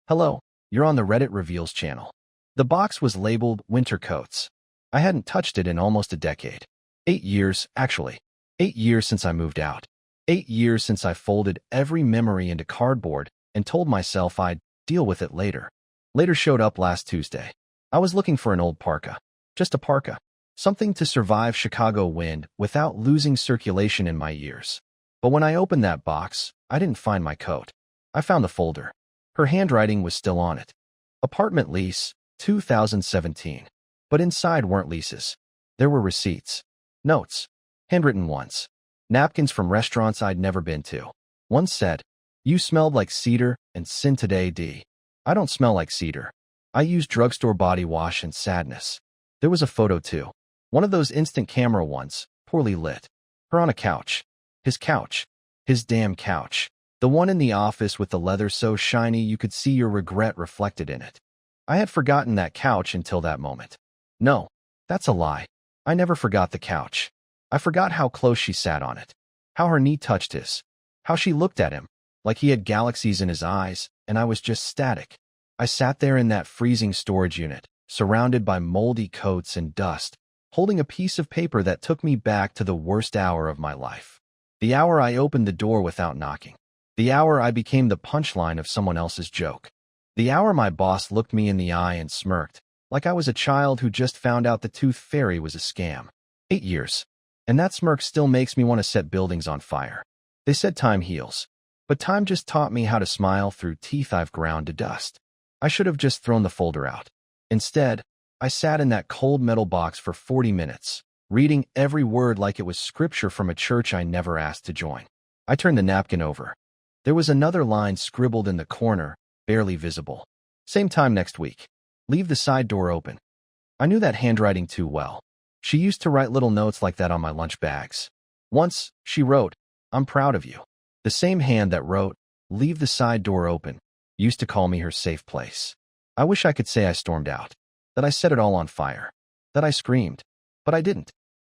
Hello, you're on the Reddit Reveals channel. The box was labeled Winter Coats. I hadn't touched it in almost a decade. 8 years, actually. 8 years since I moved out. 8 years since I folded every memory into cardboard and told myself I'd deal with it later. Later showed up last Tuesday. I was looking for an old parka. Just a parka. Something to survive Chicago wind without losing circulation in my ears. But when I opened that box, I didn't find my coat. I found the folder. Her handwriting was still on it. Apartment lease, 2017. But inside weren't leases. There were receipts. Notes. Handwritten ones. Napkins from restaurants I'd never been to. One said, "You smelled like cedar and sin today, D." I don't smell like cedar. I use drugstore body wash and sadness. There was a photo too. One of those instant camera ones, poorly lit. Her on a couch. His couch. His damn couch. The one in the office with the leather so shiny you could see your regret reflected in it. I had forgotten that couch until that moment. No, that's a lie. I never forgot the couch. I forgot how close she sat on it. How her knee touched his. How she looked at him, like he had galaxies in his eyes, and I was just static. I sat there in that freezing storage unit, surrounded by moldy coats and dust, holding a piece of paper that took me back to the worst hour of my life. The hour I opened the door without knocking. The hour I became the punchline of someone else's joke. The hour my boss looked me in the eye and smirked, like I was a child who just found out the tooth fairy was a scam. 8 years. And that smirk still makes me want to set buildings on fire. They said time heals. But time just taught me how to smile through teeth I've ground to dust. I should have just thrown the folder out. Instead, I sat in that cold metal box for 40 minutes, reading every word like it was scripture from a church I never asked to join. I turned the napkin over. There was another line scribbled in the corner, barely visible. Same time next week. Leave the side door open. I knew that handwriting too well. She used to write little notes like that on my lunch bags. Once, she wrote, "I'm proud of you." The same hand that wrote, "Leave the side door open," used to call me her safe place. I wish I could say I stormed out, that I set it all on fire, that I screamed. But I didn't.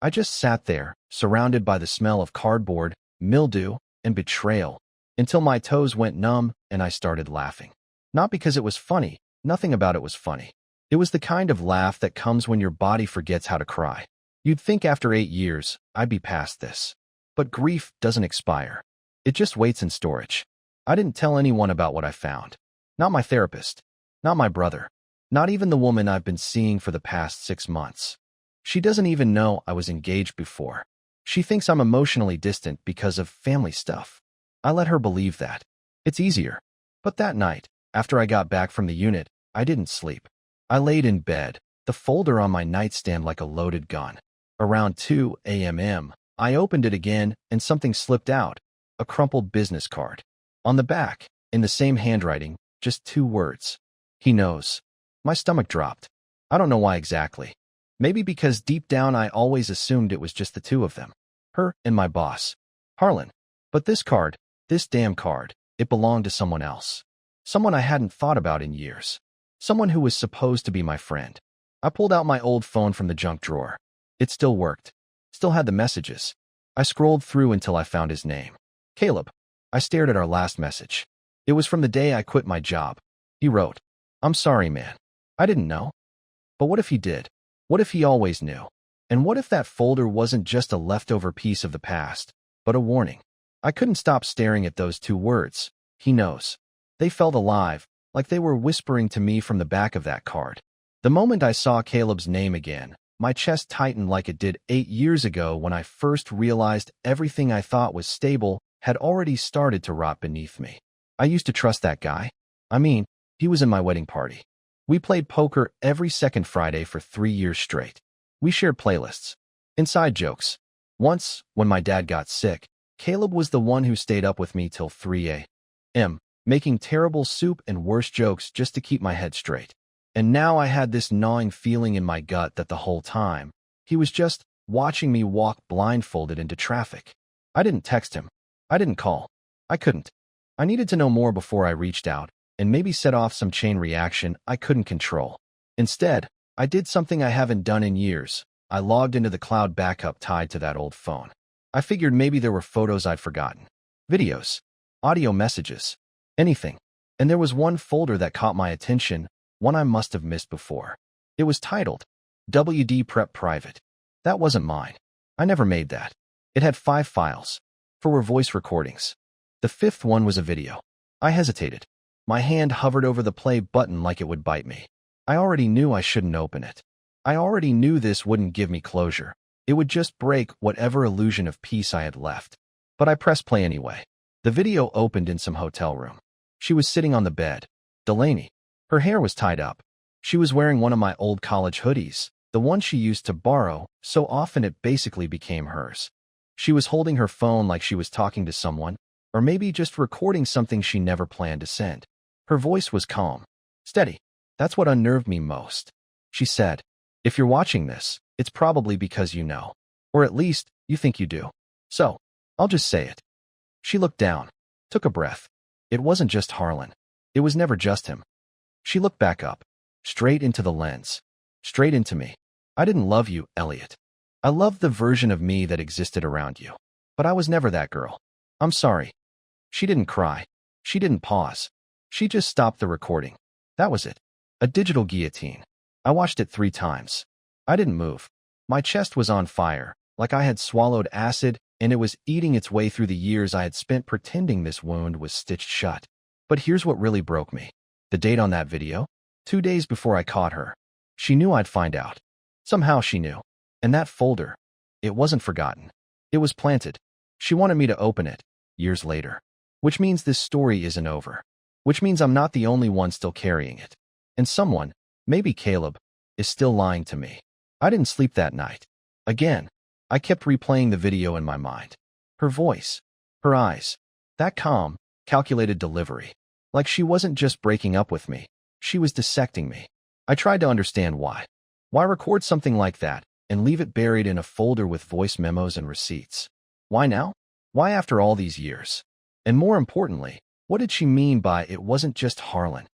I just sat there, surrounded by the smell of cardboard, mildew, and betrayal, until my toes went numb and I started laughing. Not because it was funny. Nothing about it was funny. It was the kind of laugh that comes when your body forgets how to cry. You'd think after 8 years, I'd be past this. But grief doesn't expire. It just waits in storage. I didn't tell anyone about what I found. Not my therapist. Not my brother. Not even the woman I've been seeing for the past 6 months. She doesn't even know I was engaged before. She thinks I'm emotionally distant because of family stuff. I let her believe that. It's easier. But that night, after I got back from the unit, I didn't sleep. I laid in bed, the folder on my nightstand like a loaded gun. Around 2 a.m., I opened it again and something slipped out, a crumpled business card. On the back, in the same handwriting, just 2 words. He knows. My stomach dropped. I don't know why exactly. Maybe because deep down I always assumed it was just the 2 of them. Her and my boss, Harlan. But this card, this damn card, it belonged to someone else. Someone I hadn't thought about in years. Someone who was supposed to be my friend. I pulled out my old phone from the junk drawer. It still worked. Still had the messages. I scrolled through until I found his name. Caleb. I stared at our last message. It was from the day I quit my job. He wrote, "I'm sorry, man. I didn't know." But what if he did? What if he always knew? And what if that folder wasn't just a leftover piece of the past, but a warning? I couldn't stop staring at those 2 words. He knows. They felt alive, like they were whispering to me from the back of that card. The moment I saw Caleb's name again, my chest tightened like it did 8 years ago when I first realized everything I thought was stable had already started to rot beneath me. I used to trust that guy. I mean, he was in my wedding party. We played poker every second Friday for 3 years straight. We shared playlists. Inside jokes. Once, when my dad got sick, Caleb was the one who stayed up with me till 3 a.m., making terrible soup and worse jokes just to keep my head straight. And now I had this gnawing feeling in my gut that the whole time, he was just watching me walk blindfolded into traffic. I didn't text him. I didn't call. I couldn't. I needed to know more before I reached out and maybe set off some chain reaction I couldn't control. Instead, I did something I haven't done in years. I logged into the cloud backup tied to that old phone. I figured maybe there were photos I'd forgotten. Videos. Audio messages. Anything. And there was one folder that caught my attention, one I must have missed before. It was titled, WD Prep Private. That wasn't mine. I never made that. It had 5 files. 4 were voice recordings. The 5th one was a video. I hesitated. My hand hovered over the play button like it would bite me. I already knew I shouldn't open it. I already knew this wouldn't give me closure. It would just break whatever illusion of peace I had left. But I pressed play anyway. The video opened in some hotel room. She was sitting on the bed. Delaney. Her hair was tied up. She was wearing one of my old college hoodies, the one she used to borrow, so often it basically became hers. She was holding her phone like she was talking to someone, or maybe just recording something she never planned to send. Her voice was calm, steady. That's what unnerved me most. She said, "If you're watching this, it's probably because you know. Or at least, you think you do. So, I'll just say it." She looked down, took a breath. It wasn't just Harlan. It was never just him. She looked back up, straight into the lens, straight into me. "I didn't love you, Elliott. I loved the version of me that existed around you. But I was never that girl. I'm sorry." She didn't cry. She didn't pause. She just stopped the recording. That was it. A digital guillotine. I watched it 3 times. I didn't move. My chest was on fire, like I had swallowed acid, and it was eating its way through the years I had spent pretending this wound was stitched shut. But here's what really broke me. The date on that video? 2 days before I caught her. She knew I'd find out. Somehow she knew. And that folder, it wasn't forgotten. It was planted. She wanted me to open it, years later. Which means this story isn't over. Which means I'm not the only one still carrying it. And someone, maybe Caleb, is still lying to me. I didn't sleep that night. Again, I kept replaying the video in my mind. Her voice, her eyes, that calm, calculated delivery. Like she wasn't just breaking up with me, she was dissecting me. I tried to understand why. Why record something like that and leave it buried in a folder with voice memos and receipts? Why now? Why after all these years? And more importantly, what did she mean by it wasn't just Harlan?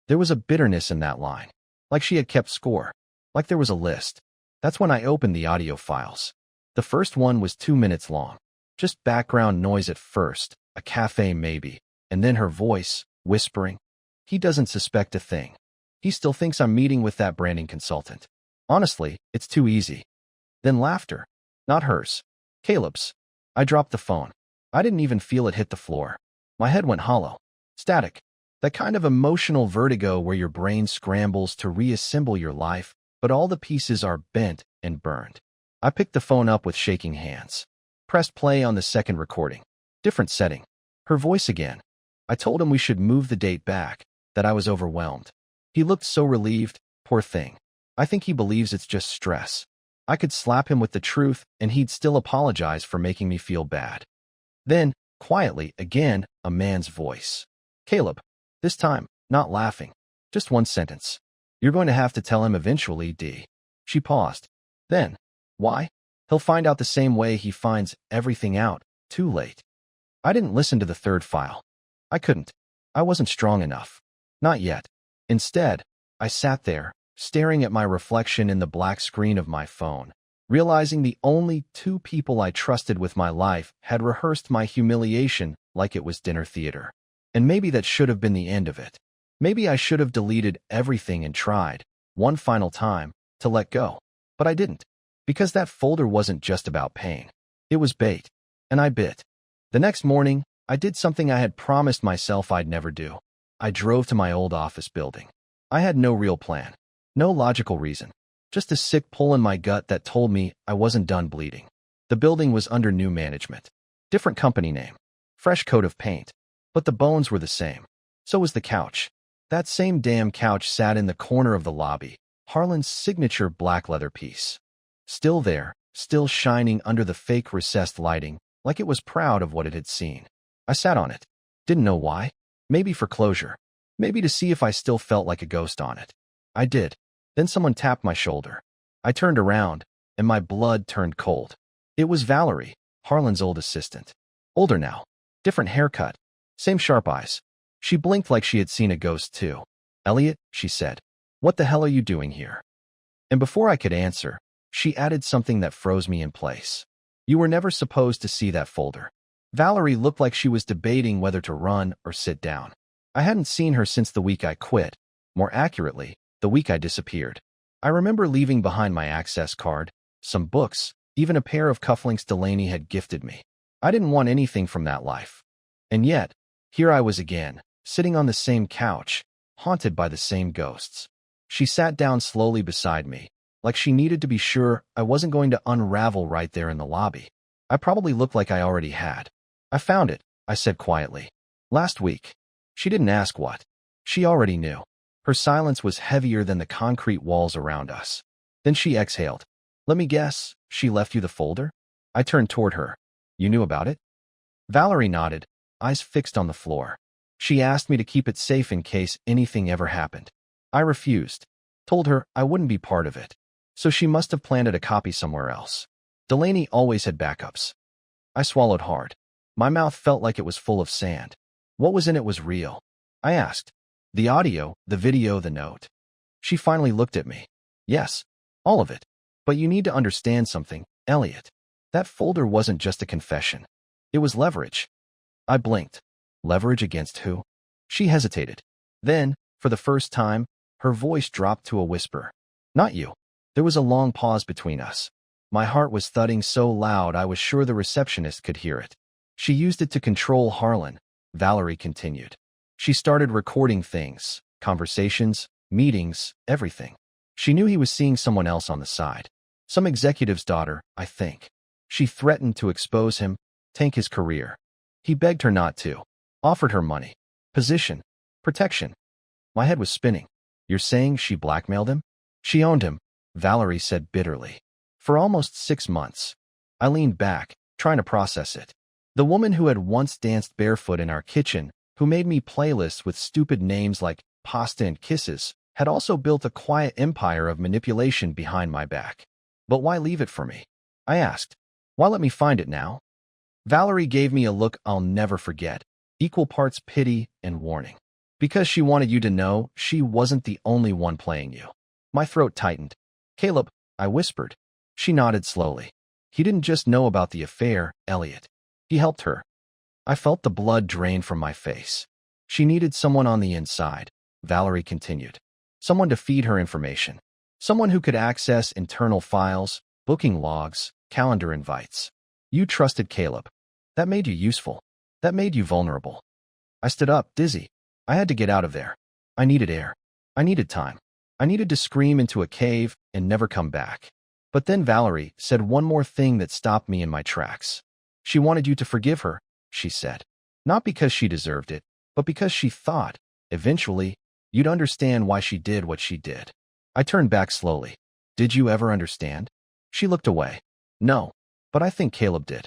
There was a bitterness in that line. Like she had kept score. Like there was a list. That's when I opened the audio files. The first one was 2 minutes long. Just background noise at first, a cafe maybe, and then her voice, whispering. He doesn't suspect a thing. He still thinks I'm meeting with that branding consultant. Honestly, it's too easy. Then laughter. Not hers. Caleb's. I dropped the phone. I didn't even feel it hit the floor. My head went hollow. Static. That kind of emotional vertigo where your brain scrambles to reassemble your life, but all the pieces are bent and burned. I picked the phone up with shaking hands. Pressed play on the second recording. Different setting. Her voice again. I told him we should move the date back, that I was overwhelmed. He looked so relieved, poor thing. I think he believes it's just stress. I could slap him with the truth, and he'd still apologize for making me feel bad. Then, quietly, again, a man's voice. "Caleb." This time, not laughing. Just one sentence. "You're going to have to tell him eventually, D." She paused. Then, "Why?" "He'll find out the same way he finds everything out, too late." I didn't listen to the third file. I couldn't. I wasn't strong enough. Not yet. Instead, I sat there, staring at my reflection in the black screen of my phone, realizing the only 2 people I trusted with my life had rehearsed my humiliation like it was dinner theater. And maybe that should have been the end of it. Maybe I should have deleted everything and tried, one final time, to let go. But I didn't. Because that folder wasn't just about pain. It was bait. And I bit. The next morning, I did something I had promised myself I'd never do. I drove to my old office building. I had no real plan. No logical reason. Just a sick pull in my gut that told me I wasn't done bleeding. The building was under new management. Different company name. Fresh coat of paint. But the bones were the same. So was the couch. That same damn couch sat in the corner of the lobby, Harlan's signature black leather piece. Still there, still shining under the fake recessed lighting, like it was proud of what it had seen. I sat on it. Didn't know why. Maybe for closure. Maybe to see if I still felt like a ghost on it. I did. Then someone tapped my shoulder. I turned around, and my blood turned cold. It was Valerie, Harlan's old assistant. Older now. Different haircut. Same sharp eyes. She blinked like she had seen a ghost too. "Elliott," she said, "what the hell are you doing here?" And before I could answer, she added something that froze me in place. "You were never supposed to see that folder." Valerie looked like she was debating whether to run or sit down. I hadn't seen her since the week I quit. More accurately, the week I disappeared. I remember leaving behind my access card, some books, even a pair of cufflinks Delaney had gifted me. I didn't want anything from that life. And yet, here I was again, sitting on the same couch, haunted by the same ghosts. She sat down slowly beside me, like she needed to be sure I wasn't going to unravel right there in the lobby. I probably looked like I already had. I found it, I said quietly. Last week. She didn't ask what. She already knew. Her silence was heavier than the concrete walls around us. Then she exhaled. Let me guess, she left you the folder? I turned toward her. You knew about it? Valerie nodded, eyes fixed on the floor. She asked me to keep it safe in case anything ever happened. I refused. Told her I wouldn't be part of it. So she must have planted a copy somewhere else. Delaney always had backups. I swallowed hard. My mouth felt like it was full of sand. What was in it was real. I asked. The audio, the video, the note. She finally looked at me. Yes, all of it. But you need to understand something, Elliott. That folder wasn't just a confession. It was leverage. I blinked. Leverage against who? She hesitated. Then, for the first time, her voice dropped to a whisper. Not you. There was a long pause between us. My heart was thudding so loud I was sure the receptionist could hear it. She used it to control Harlan, Valerie continued. She started recording things, conversations, meetings, everything. She knew he was seeing someone else on the side. Some executive's daughter, I think. She threatened to expose him, tank his career. He begged her not to. Offered her money, position, protection. My head was spinning. You're saying she blackmailed him? She owned him, Valerie said bitterly. For almost 6 months. I leaned back, trying to process it. The woman who had once danced barefoot in our kitchen, who made me playlists with stupid names like Pasta and Kisses, had also built a quiet empire of manipulation behind my back. But why leave it for me? I asked. Why let me find it now? Valerie gave me a look I'll never forget, equal parts pity and warning. Because she wanted you to know she wasn't the only one playing you. My throat tightened. Caleb, I whispered. She nodded slowly. He didn't just know about the affair, Elliott. He helped her. I felt the blood drain from my face. She needed someone on the inside, Valerie continued. Someone to feed her information. Someone who could access internal files, booking logs, calendar invites. You trusted Caleb. That made you useful. That made you vulnerable. I stood up, dizzy. I had to get out of there. I needed air. I needed time. I needed to scream into a cave and never come back. But then Valerie said one more thing that stopped me in my tracks. She wanted you to forgive her, she said. Not because she deserved it, but because she thought, eventually, you'd understand why she did what she did. I turned back slowly. Did you ever understand? She looked away. No, but I think Caleb did.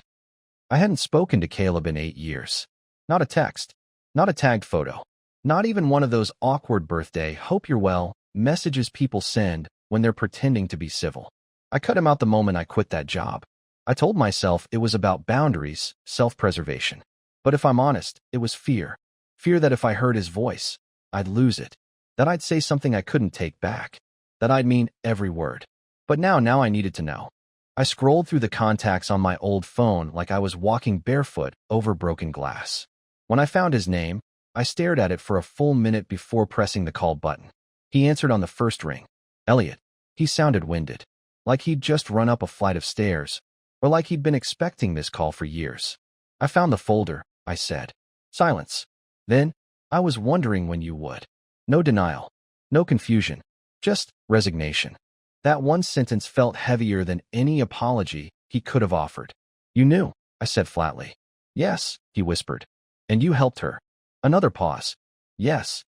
I hadn't spoken to Caleb in 8 years. Not a text. Not a tagged photo. Not even one of those awkward birthday, hope you're well, messages people send when they're pretending to be civil. I cut him out the moment I quit that job. I told myself it was about boundaries, self-preservation. But if I'm honest, it was fear. Fear that if I heard his voice, I'd lose it. That I'd say something I couldn't take back. That I'd mean every word. But now I needed to know. I scrolled through the contacts on my old phone like I was walking barefoot over broken glass. When I found his name, I stared at it for a full minute before pressing the call button. He answered on the first ring. Elliott. He sounded winded. Like he'd just run up a flight of stairs. Or like he'd been expecting this call for years. I found the folder, I said. Silence. Then, I was wondering when you would. No denial. No confusion. Just resignation. That one sentence felt heavier than any apology he could have offered. You knew, I said flatly. Yes, he whispered. And you helped her. Another pause. Yes.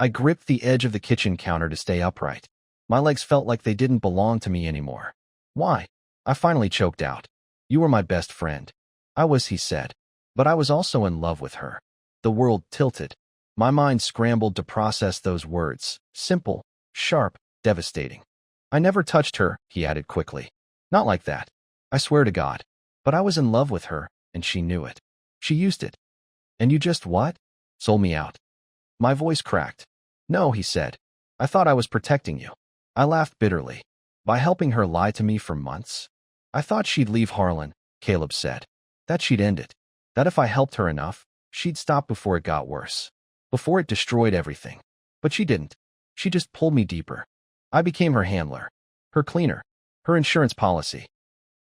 I gripped the edge of the kitchen counter to stay upright. My legs felt like they didn't belong to me anymore. Why? I finally choked out. You were my best friend. I was, he said. But I was also in love with her. The world tilted. My mind scrambled to process those words. Simple, sharp, devastating. I never touched her, he added quickly. Not like that. I swear to God. But I was in love with her, and she knew it. She used it. And you just what? Sold me out. My voice cracked. No, he said. I thought I was protecting you. I laughed bitterly. By helping her lie to me for months? I thought she'd leave Harlan, Caleb said. That she'd end it. That if I helped her enough, she'd stop before it got worse. before it destroyed everything. But she didn't. She just pulled me deeper. I became her handler, her cleaner, her insurance policy.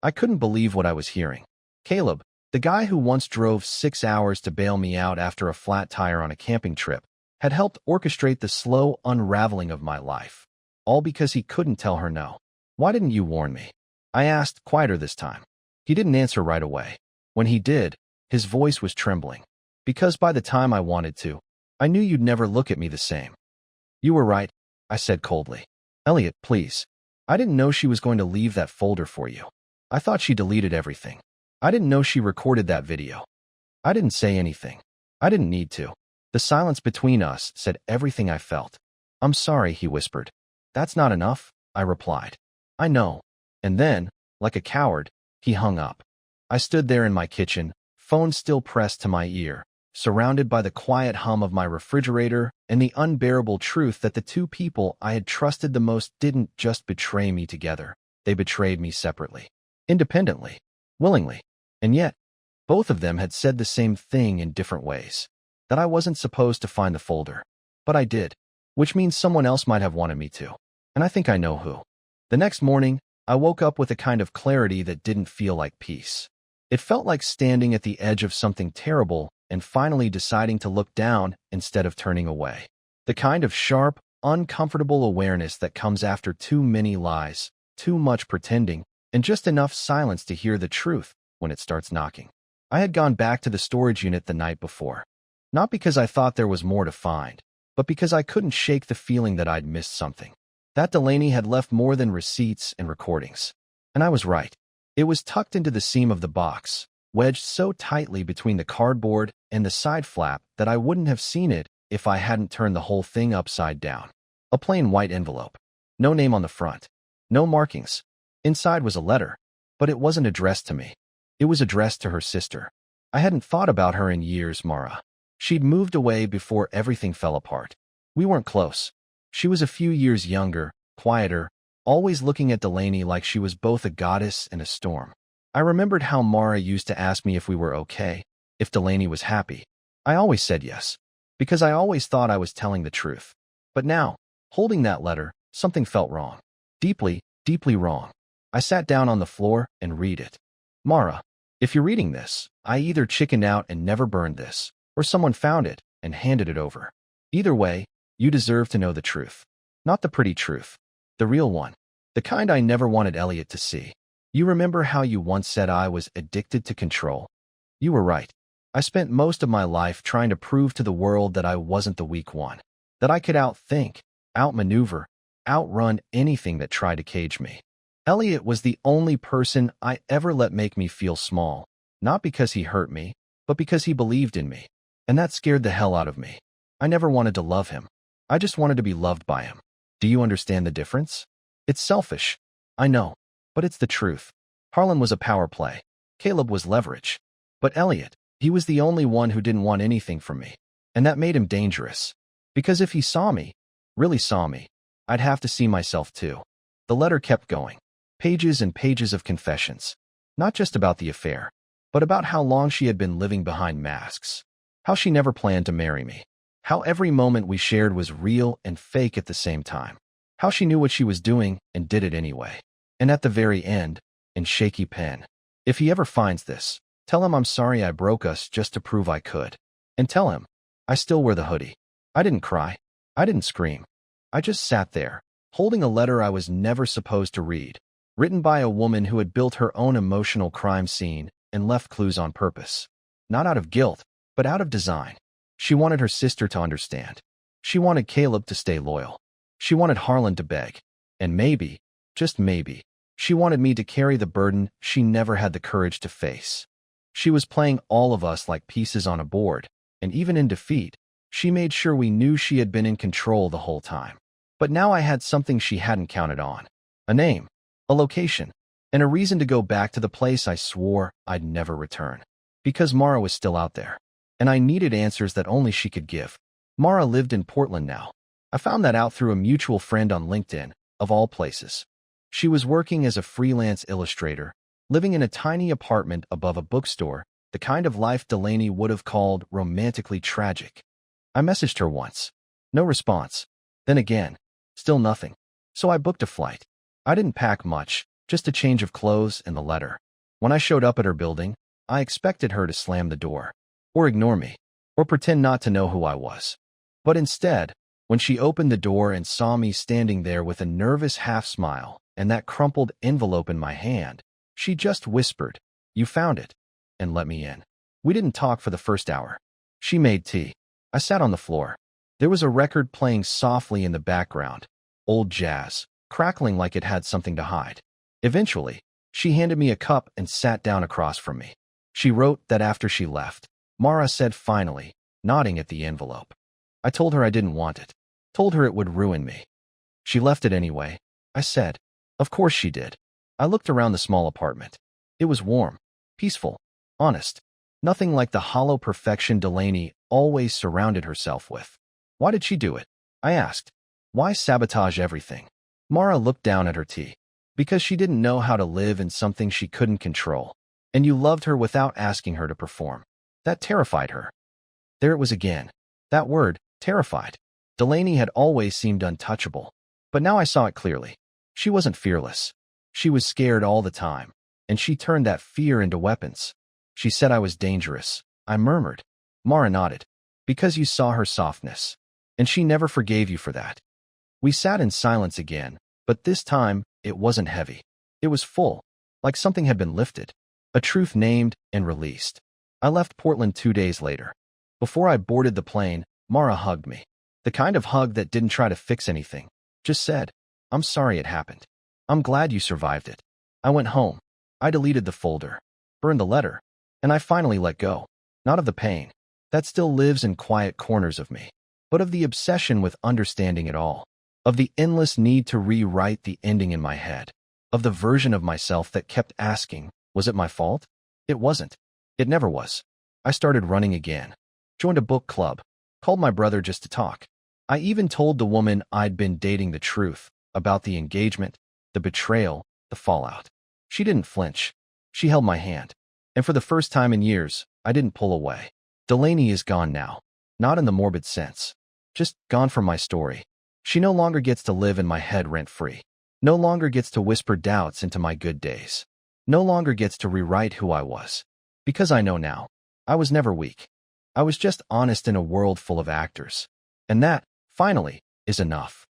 I couldn't believe what I was hearing. Caleb, the guy who once drove 6 hours to bail me out after a flat tire on a camping trip, had helped orchestrate the slow unraveling of my life. All because he couldn't tell her no. Why didn't you warn me? I asked, quieter this time. He didn't answer right away. When he did, his voice was trembling. Because by the time I wanted to, I knew you'd never look at me the same. You were right, I said coldly. Elliott, please. I didn't know she was going to leave that folder for you. I thought she deleted everything. I didn't know she recorded that video. I didn't say anything. I didn't need to. The silence between us said everything I felt. I'm sorry, he whispered. That's not enough, I replied. I know. And then, like a coward, he hung up. I stood there in my kitchen, phone still pressed to my ear, surrounded by the quiet hum of my refrigerator and the unbearable truth that the two people I had trusted the most didn't just betray me together. They betrayed me separately, independently, willingly. And yet, both of them had said the same thing in different ways. That I wasn't supposed to find the folder. But I did, which means someone else might have wanted me to. And I think I know who. The next morning, I woke up with a kind of clarity that didn't feel like peace. It felt like standing at the edge of something terrible and finally deciding to look down instead of turning away. The kind of sharp, uncomfortable awareness that comes after too many lies, too much pretending, and just enough silence to hear the truth when it starts knocking. I had gone back to the storage unit the night before. Not because I thought there was more to find, but because I couldn't shake the feeling that I'd missed something. That Delaney had left more than receipts and recordings. And I was right. It was tucked into the seam of the box, wedged so tightly between the cardboard and the side flap that I wouldn't have seen it if I hadn't turned the whole thing upside down. A plain white envelope. No name on the front. No markings. Inside was a letter, but it wasn't addressed to me. It was addressed to her sister. I hadn't thought about her in years, Mara. She'd moved away before everything fell apart. We weren't close. She was a few years younger, quieter, always looking at Delaney like she was both a goddess and a storm. I remembered how Mara used to ask me if we were okay, if Delaney was happy. I always said yes, because I always thought I was telling the truth. But now, holding that letter, something felt wrong. Deeply, deeply wrong. I sat down on the floor and read it. Mara, if you're reading this, I either chickened out and never burned this, or someone found it and handed it over. Either way, you deserve to know the truth. Not the pretty truth. The real one. The kind I never wanted Elliott to see. You remember how you once said I was addicted to control? You were right. I spent most of my life trying to prove to the world that I wasn't the weak one. That I could outthink, outmaneuver, outrun anything that tried to cage me. Elliott was the only person I ever let make me feel small. Not because he hurt me, but because he believed in me. And that scared the hell out of me. I never wanted to love him. I just wanted to be loved by him. Do you understand the difference? It's selfish. I know. But it's the truth. Harlan was a power play. Caleb was leverage. But Elliott, he was the only one who didn't want anything from me. And that made him dangerous. Because if he saw me, really saw me, I'd have to see myself too. The letter kept going. Pages and pages of confessions. Not just about the affair, but about how long she had been living behind masks. How she never planned to marry me. How every moment we shared was real and fake at the same time. How she knew what she was doing and did it anyway. And at the very end, in shaky pen, if he ever finds this, tell him I'm sorry I broke us just to prove I could. And tell him, I still wear the hoodie. I didn't cry. I didn't scream. I just sat there, holding a letter I was never supposed to read, written by a woman who had built her own emotional crime scene and left clues on purpose. Not out of guilt, but out of design. She wanted her sister to understand. She wanted Caleb to stay loyal. She wanted Harlan to beg. And maybe, just maybe, she wanted me to carry the burden she never had the courage to face. She was playing all of us like pieces on a board, and even in defeat, she made sure we knew she had been in control the whole time. But now I had something she hadn't counted on. A name, a location, and a reason to go back to the place I swore I'd never return. Because Mara was still out there. And I needed answers that only she could give. Mara lived in Portland now. I found that out through a mutual friend on LinkedIn, of all places. She was working as a freelance illustrator, living in a tiny apartment above a bookstore, the kind of life Delaney would have called romantically tragic. I messaged her once. No response. Then again. Still nothing. So I booked a flight. I didn't pack much, just a change of clothes and the letter. When I showed up at her building, I expected her to slam the door, or ignore me, or pretend not to know who I was. But instead, when she opened the door and saw me standing there with a nervous half-smile and that crumpled envelope in my hand, she just whispered, "You found it," and let me in. We didn't talk for the first hour. She made tea. I sat on the floor. There was a record playing softly in the background, old jazz, crackling like it had something to hide. Eventually, she handed me a cup and sat down across from me. She wrote that after she left, Mara said finally, nodding at the envelope. I told her I didn't want it. Told her it would ruin me. She left it anyway, I said. Of course she did. I looked around the small apartment. It was warm, peaceful, honest. Nothing like the hollow perfection Delaney always surrounded herself with. Why did she do it? I asked. Why sabotage everything? Mara looked down at her tea. Because she didn't know how to live in something she couldn't control. And you loved her without asking her to perform. That terrified her. There it was again. That word, terrified. Delaney had always seemed untouchable. But now I saw it clearly. She wasn't fearless. She was scared all the time. And she turned that fear into weapons. She said I was dangerous. I murmured. Mara nodded. Because you saw her softness. And she never forgave you for that. We sat in silence again, but this time, it wasn't heavy. It was full, like something had been lifted. A truth named and released. I left Portland 2 days later. Before I boarded the plane, Mara hugged me. The kind of hug that didn't try to fix anything. Just said, "I'm sorry it happened. I'm glad you survived it." I went home. I deleted the folder, burned the letter, and I finally let go. Not of the pain. That still lives in quiet corners of me. But of the obsession with understanding it all. Of the endless need to rewrite the ending in my head. Of the version of myself that kept asking, was it my fault? It wasn't. It never was. I started running again. Joined a book club. Called my brother just to talk. I even told the woman I'd been dating the truth about the engagement, the betrayal, the fallout. She didn't flinch. She held my hand. And for the first time in years, I didn't pull away. Delaney is gone now. Not in the morbid sense. Just gone from my story. She no longer gets to live in my head rent-free. No longer gets to whisper doubts into my good days. No longer gets to rewrite who I was. Because I know now. I was never weak. I was just honest in a world full of actors. And that, finally, is enough.